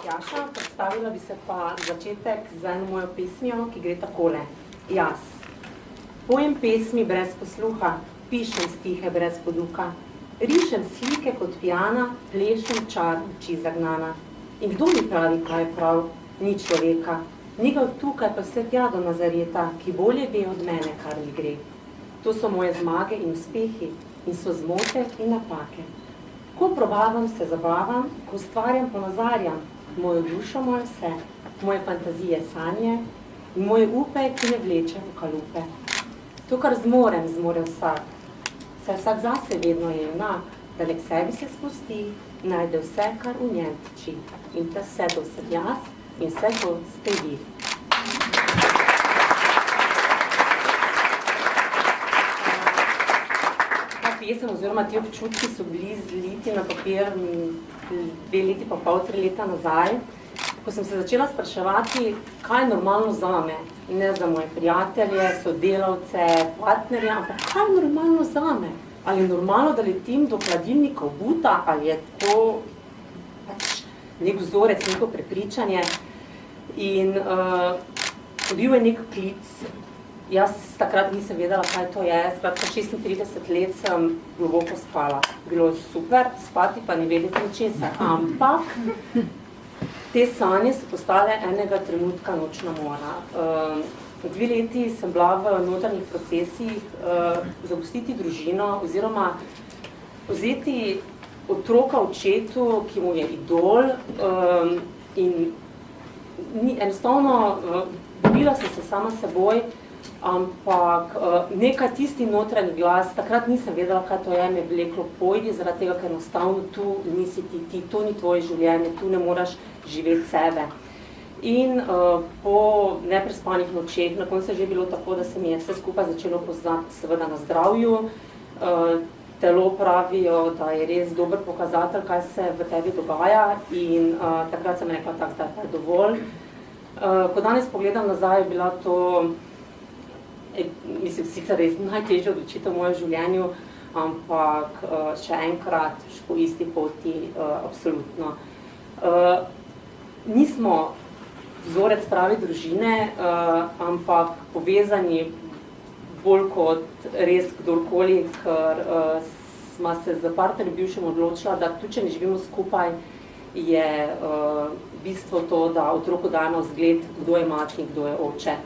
Tjaša, predstavila bi se pa začetek z eno mojo pesmijo, ki gre takole. Jaz. Pojem pesmi brez posluha, pišem stihe brez poduka, rišem slike kot pijana, plešem čar oči zagnana. In kdo mi pravi, kaj je prav? Ni človeka. Ni ga tukaj pa vse tja do Nazareta, ki bolje ve od mene, kar mi gre. To so moje zmage in uspehi in so zmote in napake. Ko probavam, se zabavam, ko ustvarjam, ponazarjam mojo dušo, moje vse, moje fantazije, sanje in moje upe, ki ne vleče v kalupe. To, kar zmorem, zmore vsak. Saj vsak zase vedno je junak, da le k sebi se spusti, najde vse, kar v njem tiči. In ta vse to sem jaz in vse to ste vi. Pesem oziroma ti občutki so bili zliti na papir 2 leti pa pol, 3 leta nazaj, ko sem se začela spraševati, kaj je normalno zame, ne za moje prijatelje, sodelavce, partnerje, ampak kaj je normalno zame? Ali je normalno, da letim do hladilnika obuta, ali je to pač nek vzorec, neko prepričanje? In bil je nek klic. Jaz takrat nisem vedela, kaj to je. Skratka, 36 let sem globoko spala. Bilo je super, spati pa ni vedeti ničesar. Ampak te sanje so postale enega trenutka nočna mora. 2 leti sem bila v notranjih procesih zapustiti družino oziroma vzeti otroka očetu, ki mu je idol in enostavno dobila sem se sama seboj, ampak nekaj tisti notranji glas, takrat nisem vedela, kaj to je, me vleklo, pojdi, zaradi tega, ker enostavno tu nisi ti, to ni tvoje življenje, tu ne moraš živeti sebe. In po neprespanih nočeh, na koncu je že bilo tako, da se mi je vse skupaj začelo poznati seveda na zdravju. Telo pravijo, da je res dober pokazatelj, kaj se v tebi dogaja in takrat sem rekla, tak, zdaj pa je dovolj. Ko danes pogledam nazaj, je bila to mislim, sicer res najtežja odločitev v mojem življenju, ampak še enkrat po isti poti, absolutno. Nismo vzorec prave družine, ampak povezani bolj kot res kdorkoli, ker sva se z partnerjem bivšem odločila, da tudi če ne živimo skupaj, je bistvo to, da otroku dajemo zgled, kdo je mati in kdo je oče.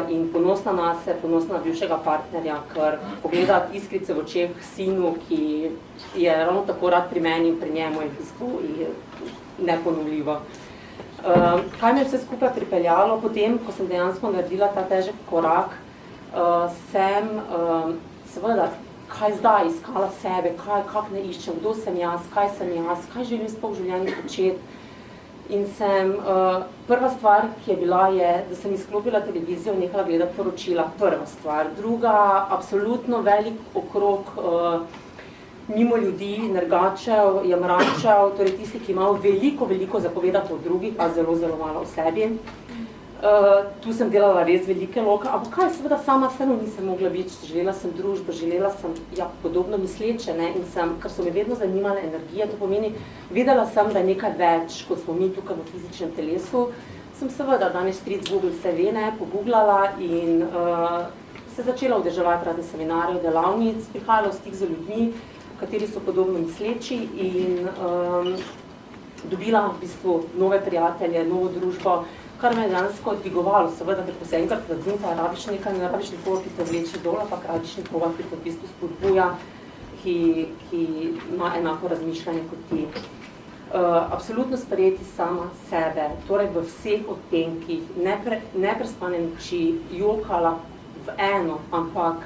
In ponosna nase, ponosna na bivšega partnerja, ker pogledati iskrice v očeh sinu, ki je ravno tako rad pri meni in pri njemu, je v bistvu neponovljivo. Kaj me vse skupaj pripeljalo? Potem, ko sem dejansko naredila ta težek korak, sem seveda, kaj zdaj, iskala sebe, kak ne iščem, kdo sem jaz, kaj želim sploh v življenju početi. In sem, prva stvar, ki je bila, je, da sem izklopila televizijo in nehala gledati poročila. Prva stvar. Druga, absolutno velik okrog mimo ljudi, nergačev, jamračev, torej tisti, ki imajo veliko zapovedati o drugih, a zelo malo o sebi. Tu sem delala res velike loke, ampak kaj, seveda sama vseeno nisem mogla biti, želela sem družbo, želela sem podobno misleče, ne, in sem, ker so me vedno zanimale energije, to pomeni, vedela sem, da je nekaj več, kot smo mi tukaj v fizičnem telesu, sem seveda danes stric Google vse ve, ne, pogooglala in se začela udeleževati razne seminarje, delavnic, prihajala v stik z ljudmi, kateri so podobno misleči in dobila v bistvu nove prijatelje, novo družbo, kar me je dejansko dvigovalo, seveda, ker ko se enkrat razumta, rabiš nekaj, ne rabiš nekoga, ki te vleče dol, pa rabiš nekoga, ki te v bistvu spodbuja, ki ima enako razmišljanje kot ti. Absolutno sprejeti sama sebe, torej v vseh odtenkih, neprespane noči, jokala v eno, ampak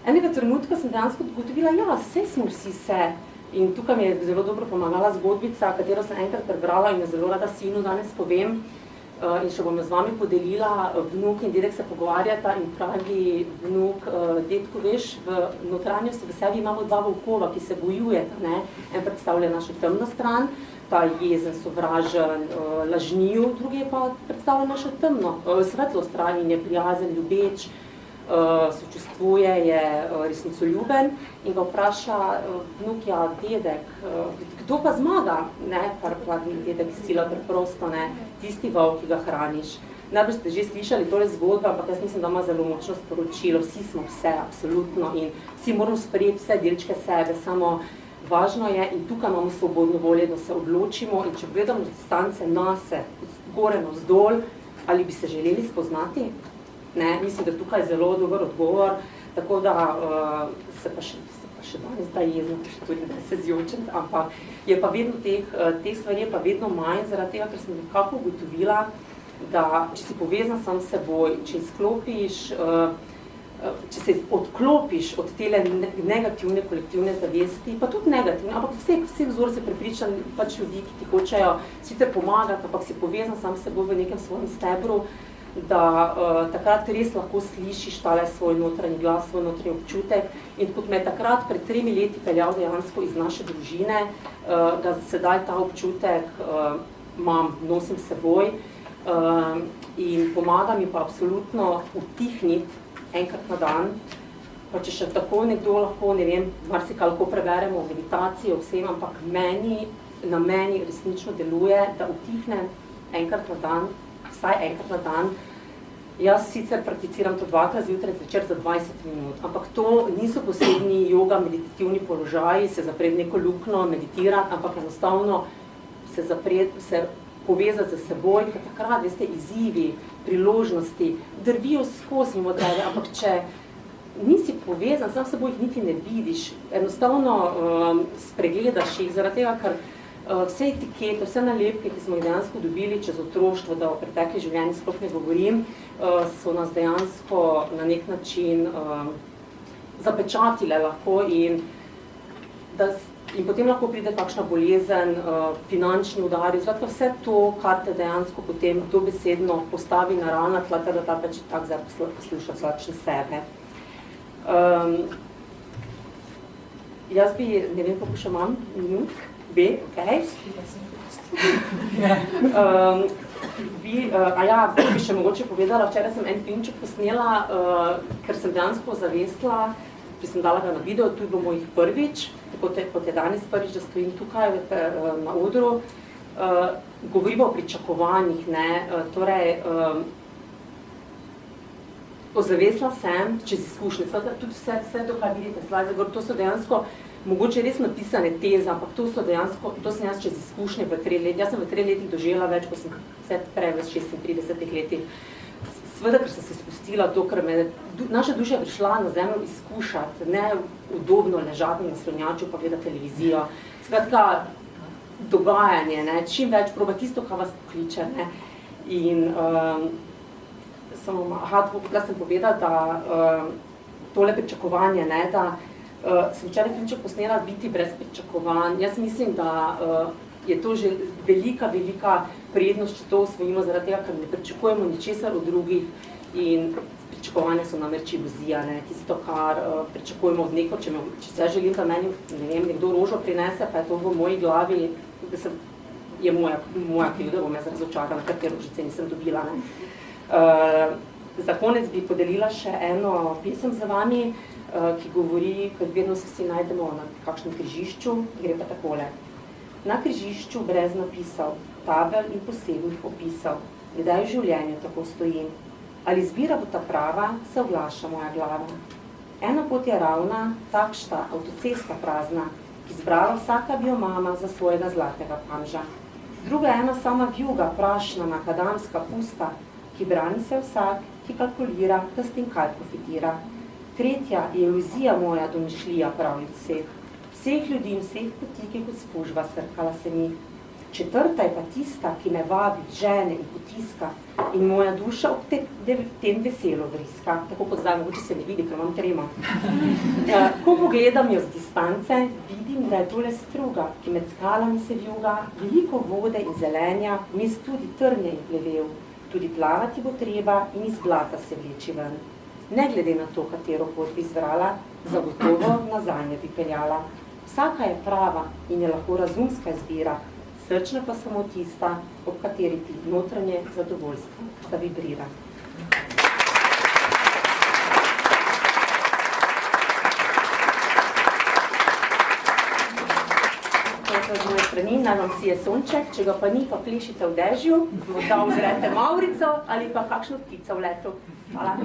enega trenutka sem dejansko ugotovila, ja, saj smo vsi se. In tukaj mi je zelo dobro pomagala zgodbica, katero sem enkrat prebrala in jo zelo rada sinu danes povem. In še bom jo z vami podelila. Vnuk in dedek se pogovarjata in pravi vnuk, dedku, veš, v notranjosti v sebi imamo 2 volkova, ki se bojujeta, ne? En predstavlja našo temno stran, ta jezen, sovražen, lažniju, drugi pa predstavlja našo temno, svetlo stran in je prijazen, ljubeč, sočustvuje, je resnicoljuben in ga vpraša vnuk, ja, dedek, kdo pa zmaga? Ne, kar pravi dedek sila preprosto, ne, tisti volk, ki ga hraniš. Najbolj ste že slišali tole zgodbo, ampak jaz mislim, da ima zelo močno sporočilo. Vsi smo vse, absolutno, in vsi moramo sprejeti vse delčke sebe, samo važno je, in tukaj imamo svobodno volje, da se odločimo, in če gledamo z distance nase, gore navzdol, ali bi se želeli spoznati? Ne, mislim, da tukaj je zelo dober odgovor, tako da se pa še danes zdaj jezno, še tudi da se zjočem, ampak je pa vedno teh stvari je pa vedno manj, zaradi tega, ker sem nekako ugotovila, da če si povezan sam s seboj, če izklopiš, če se odklopiš od tele negativne kolektivne zavesti, pa tudi negativne, ampak vseh vzor se prepričan pač ljudi, ki ti hočejo sicer pomagati, ampak si povezan sam s seboj v nekem svojem stebru, da takrat res lahko slišiš tale svoj notranji glas, svoj notranji občutek. In kot me je takrat pred 3 leti peljal dejansko iz naše družine, da sedaj ta občutek nosim s seboj in pomaga mi pa absolutno utihniti enkrat na dan, pa če še tako nekdo lahko, ne vem, marsikaj lahko preberemo o meditaciji, o vsem, ampak na meni resnično deluje, da utihnem enkrat na dan, vsaj enkrat na dan. Jaz sicer prakticiram to 2-krat zjutraj, zvečer za 20 minut, ampak to niso posebni joga, meditativni položaji, se zapreti neko luknjo, meditirati, ampak enostavno se povezati z seboj, ker takrat, veste, izzivi, priložnosti, drvijo skozi mimo tebe, ampak če nisi povezan, sam s seboj jih niti ne vidiš, enostavno spregledaš jih, zaradi tega, ker vse etikete, vse nalepke, ki smo jih dejansko dobili čez otroštvo, da o pretekli življenji sploh ne govorim, so nas dejansko na nek način zapečatile lahko in potem lahko pride kakšna bolezen, finančni udari, zlatka vse to, kar te dejansko potem dobesedno postavi na ravna tla, da ta pač tak zdaj posluša slačne sebe. Jaz bi, ne vem, kako še imam, minut, okej. Bi še mogoče povedala, včeraj sem en filmček posnela, ker sem dejansko zavestila, ki sem dala ga na video, tu bo mojih prvič, kot je danes prvič, da stojim tukaj na odru, govorimo o pričakovanjih, ne, torej, ozavestila sem čez izkušnje, tudi vse to, kar vidite, slajde gor, to so dejansko mogoče res napisane teze, ampak to sem jaz čez izkušnje v 3 letih, jaz sem v 3 letih doživela več, ko sem vse prej v 36 letih. Sveda, ker sem se spustila to, ker me naša duša je prišla na zemljo izkušati, ne udobno ležati na slonjaču pa gledati televizijo. Skratka, dogajanje, ne, čim več proba tisto, kar vas pokliče, ne. In tukaj sem povedala, da tole pričakovanje, ne, da sem včeraj filmček posnela biti brez pričakovanj. Jaz mislim, da je to že velika prednost, če to osvojimo, zaradi tega, ker ne pričakujemo ničesar od drugih in pričakovanja so namreč iluzija, ne, tisto, kar pričakujemo od neko, če se želim, da meni, ne vem, nekdo rožo prinese, pa je to v moji glavi, da je moja krivda, bom jaz razočarana, ker rožice nisem dobila, ne. Za konec bi podelila še eno pesem za vami, ki govori, ker vedno se vsi najdemo na kakšnem križišču, gre pa takole. Na križišču brez napisov, tabel in posebnih opisov, kdaj v življenju tako stojim. Ali izbira bo ta prava, se oglaša moja glava. Ena pot je ravna, takšta avtocesta prazna, ki zbrala vsaka biomama za svojega zlatega panža. Druga ena sama vjuga, prašna, makadamska pusta, ki brani se vsak, ki kalkulira, da s tem kaj profitira. Tretja je iluzija moja domišljija pravlic vseh ljudi in vseh poti, ki kot spužva srkala se mi. Četrta je pa tista, ki me vabi, žene in potiska in moja duša ob tem veselo vriska, tako kot zdaj, mogoče se ne vidi, ker imam tremo. Ko pogledam jo z distance, vidim, da je tole struga, ki med skalami se vjuga, veliko vode in zelenja, vmes tudi trnje in plevel, tudi plavati bo treba in iz blata se vleči ven. Ne glede na to, katero pot bi izbrala, zagotovo nazaj ne bi peljala. Vsaka je prava in je lahko razumska izbira, srčna pa samo tista, ob kateri ti notranje zadovoljstvo zavibrira. z moje strani, naj vam sije sonček, če ga pa ni, pa plešite v dežju, morda vzrete mavrico ali pa kakšno ptico v letu. Hvala.